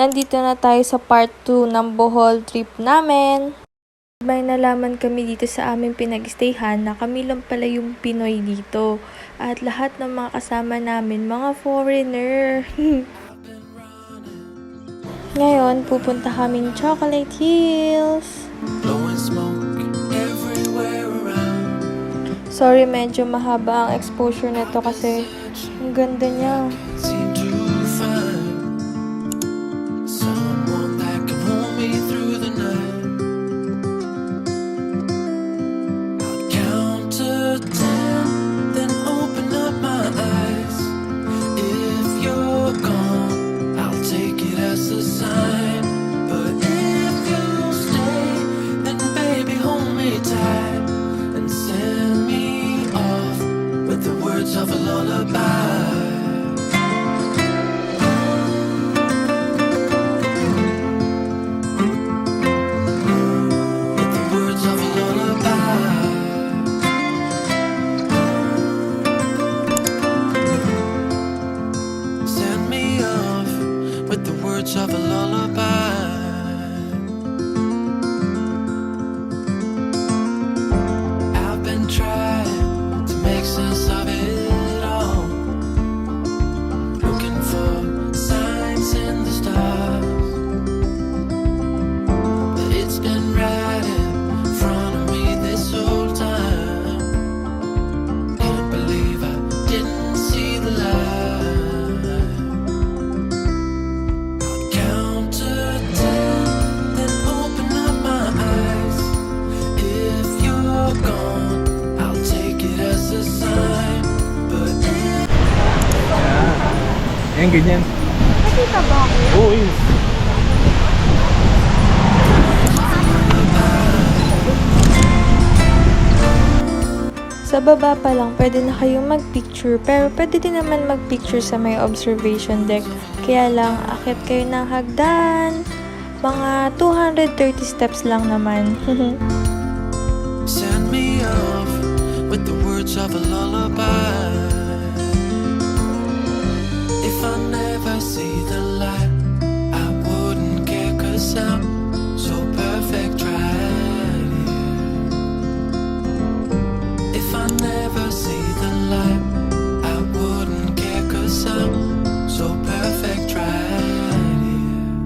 nandito na tayo sa part 2 ng Bohol trip namin. May nalaman kami dito sa aming pinag-stayhan na kami lang pala yung Pinoy dito. At lahat ng mga kasama namin, mga foreigner. Ngayon, pupunta kaming Chocolate Hills. Sorry, medyo mahaba ang exposure nito kasi ang ganda niya. Of a lullaby. With the words of a lullaby. Send me off with the words of a lullaby. I've been trying to make sense of it. Ayan, ganyan. Nakita ba ako? Oo, yun. Sa baba pa lang, pwede na kayong mag-picture, pero pwede din naman mag-picture sa may observation deck. Kaya lang, akit kayo ng hagdan. Mga 230 steps lang naman. Send me off with the words of a lullaby. If I never see the light, I wouldn't care 'cause I'm so perfect right here. If I never see the light, I wouldn't care 'cause I'm so perfect right here.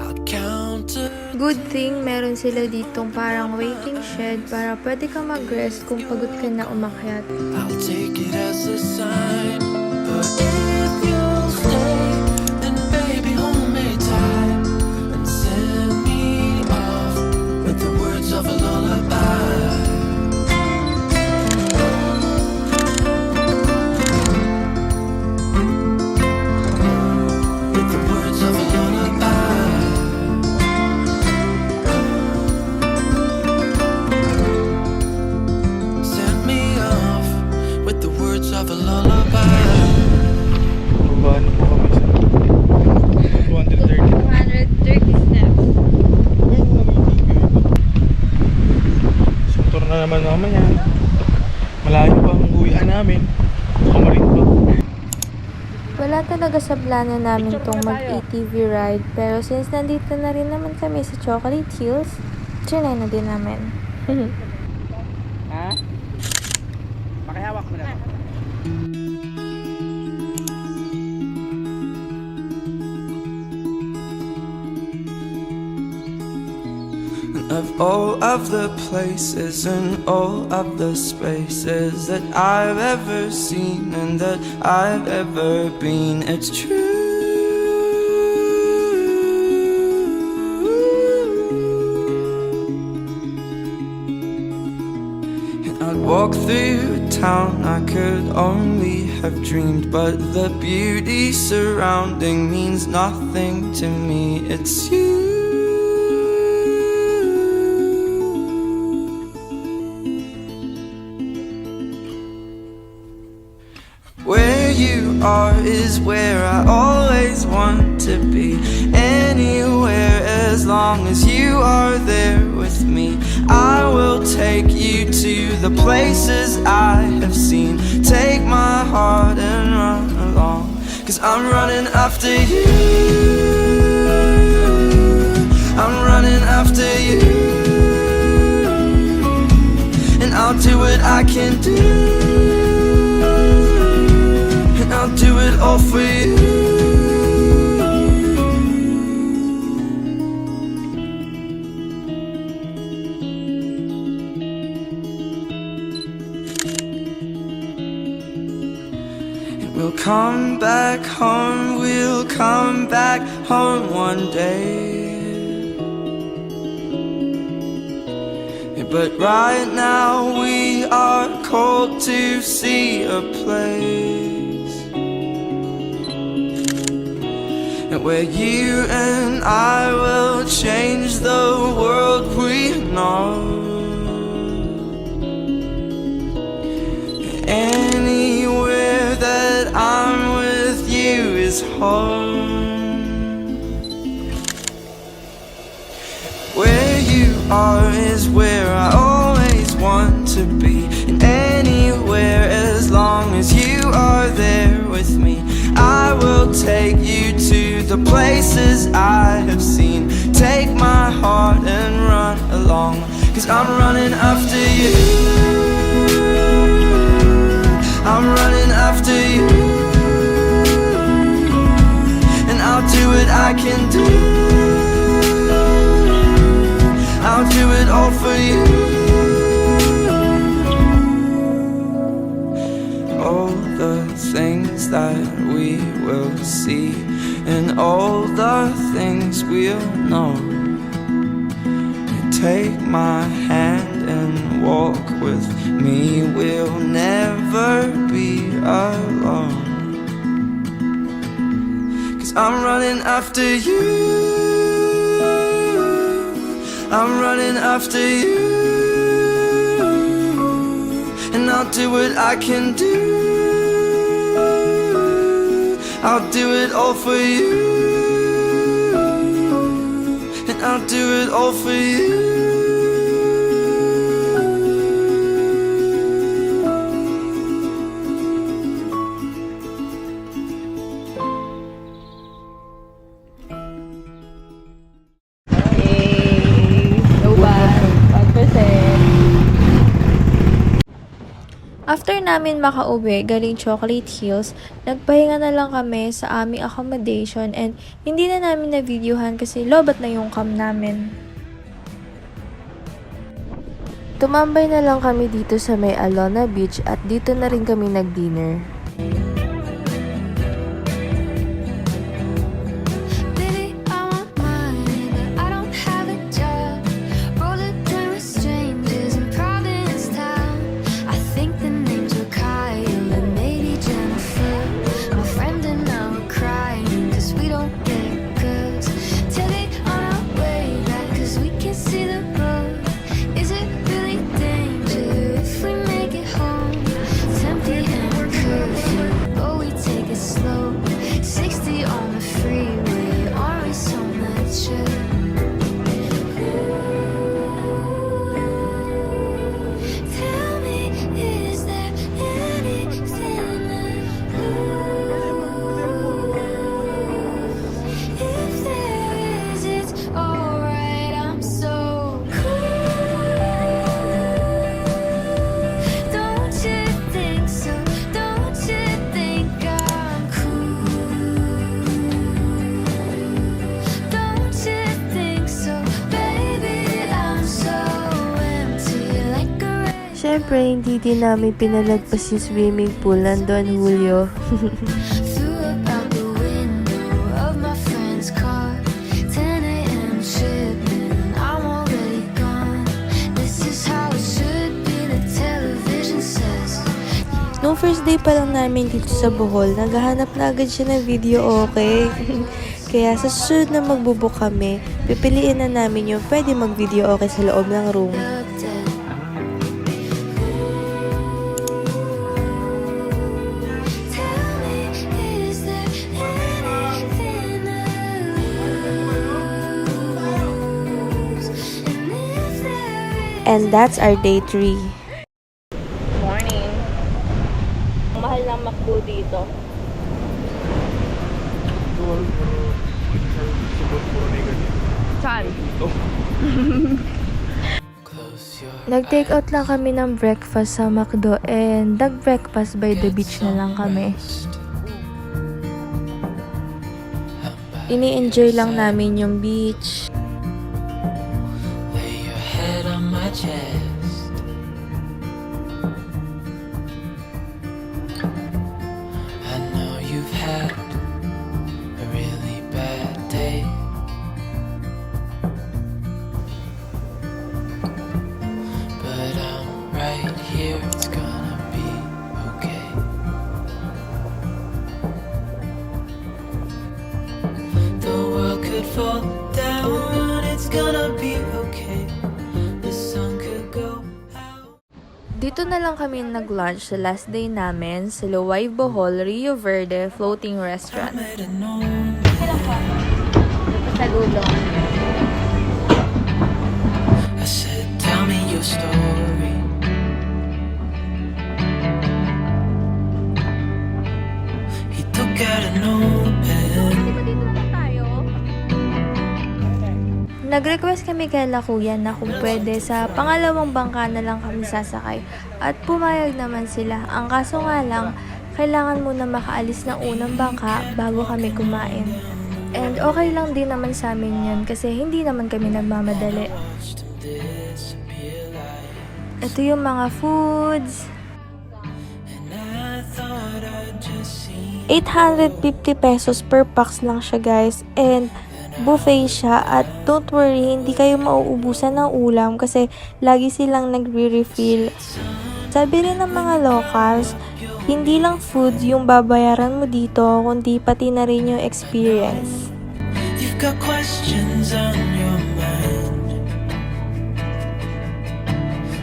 I'll count to Good thing, meron sila ditong parang waiting shed para pwede ka mag-rest kung pagod ka na umakyat. I'll take it as a sign. But if you'll stay, then baby hold me tight and send me off with the words of a lullaby. With the words of a lullaby. Send me off with the words of a lullaby. Baba na po kami sa 230. 230 steps. Ayun, nag-itigil ito. Suntor na naman mamaya. Malayo pa ang uwian namin. Kamarin pa. Wala talaga sa plano namin tong mag-ATV ride, pero since nandito na rin naman kami sa Chocolate Hills, trinay na din namin. Ha? Pakihawak mo na to. Of all of the places and all of the spaces that I've ever seen and that I've ever been, it's true. And I'd walk through town, I could only have dreamed, but the beauty surrounding means nothing to me, it's you. Where you are is where I always want to be. Anywhere as long as you are there with me. I will take you to the places I have seen. Take my heart and run along. 'cause I'm running after you. I'm running after you, and I'll do what I can do, and I'll do it all for you. We'll come back home, we'll come back home one day. But right now we are called to see a place where you and I will change the world we know. Anywhere that I'm with you is home. Where you are is where I always want to be, and anywhere as long as you are there with me, I will take you to the places I have seen. Take my heart and run along, 'cause I'm running after you. I'm running after you, and I'll do what I can do. I'll do it all for you. All the things that we will see, and all the things we'll know. Take my hand and walk with me, we'll never be alone. 'Cause I'm running after you, I'm running after you, and I'll do what I can do, I'll do it all for you, and I'll do it all for you. After namin makauwi galing Chocolate Hills, nagpahinga na lang kami sa aming accommodation and hindi na namin na-videohan kasi lobat na yung cam namin. Tumambay na lang kami dito sa may Alona Beach at dito na rin kami nag-dinner. Siyempre, hindi din namin pinalagpas yung swimming pool. Nandun, Julio. Nung first day pa lang namin dito sa Bohol, naghahanap na agad siya ng video okay. Kaya sa susunod na magbubook kami, pipiliin na namin yung pwede mag-video okay sa loob ng room. And that's our day 3. Morning. Mahal ng McDo dito. Puro negative. Saan? Oh. Nag-take out lang kami ng breakfast sa McDo and nag-breakfast by the beach na lang kami. Ini-enjoy lang namin yung beach. Lay your head on my chest. I know you've had a really bad day, but I'm right here. It's gonna be okay. The world could fall down. It's gonna be okay. The sun could go out. Dito na lang kami nag-lunch sa last day namin sa Loay, Bohol, Rio Verde Floating Restaurant. Might have known. Sa dulo. I said, tell me your story. He took out a notepad. Nag-request kami kay Kuya na kung pwede sa pangalawang bangka na lang kami sasakay at pumayag naman sila. Ang kaso nga lang, kailangan muna makaalis ng unang bangka bago kami kumain. And okay lang din naman sa amin yan kasi hindi naman kami nagmamadali. Watched him disappear like. Ito yung mga foods. And I thought I'd just seen. 850 pesos per pax lang siya guys. And buffet siya at don't worry, hindi kayo mauubusan ng ulam kasi lagi silang nagre-refill. Sabi rin ng mga locals, hindi lang food yung babayaran mo dito, kundi pati na rin yung experience. You've got questions on your mind.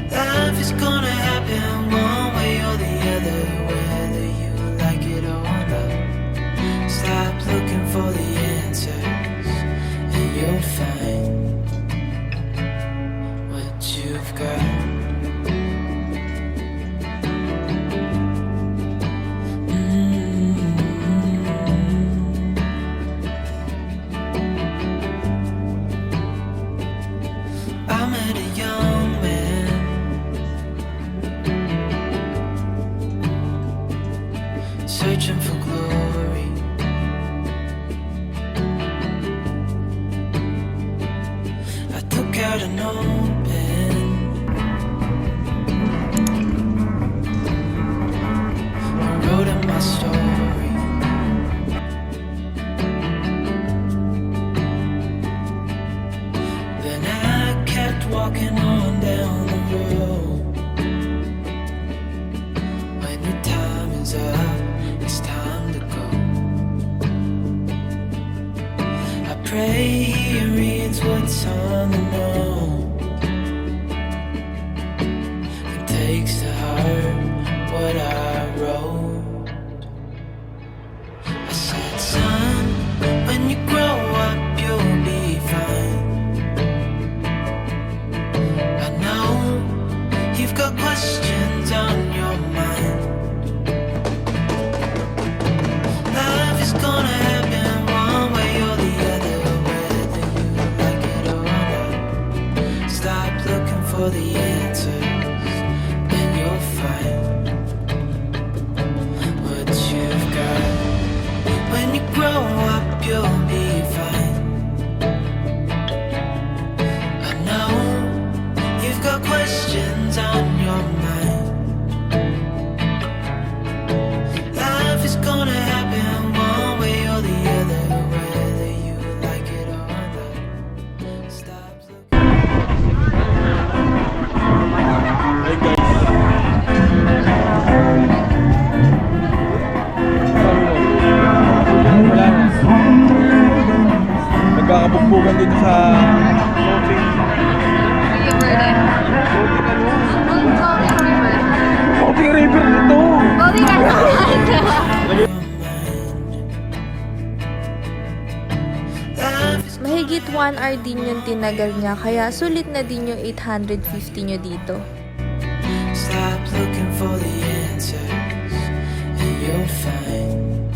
Life is gonna happen one way or the other, whether you like it or not. Stop looking for the answers, and you'll find what you've got. I met a young man, searching for glory. I took out an old pen and wrote in my story. Then I kept walking on down the road. When your time is up, it's time to go. I pray he reads what's on the note and takes to heart what I wrote. I said, son, when you grow up, you'll be fine. I know you've got questions on your mind. Life is gonna happen one way or the other, whether you like it or not. Stop looking for the answers, and you'll find what you've got. When you grow up, you'll be fine. I know you've got questions on your mind. Life is gonna happen one way or the other, whether you like it or not. Stop looking. Hi guys. Wala na. Nagkakabugbugan dito sa floating. Floating river dito. Life is Mahigit 1 hour din yung tinagal niya kaya sulit na din yung 850 nyo dito. Stop looking for the answers, and you'll find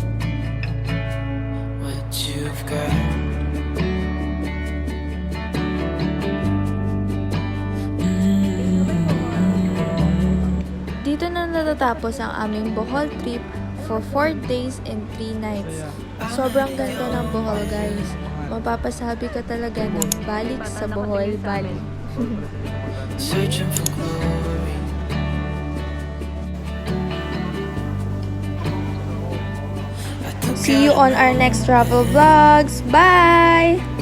what girl. Dito na natatapos ang aming Bohol trip for 4 days and 3 nights. Sobrang ganda ng Bohol, guys. Mapapasabi ka talaga ng balik sa Bohol, balik. Searching for glory. See you on our next travel vlogs. Bye!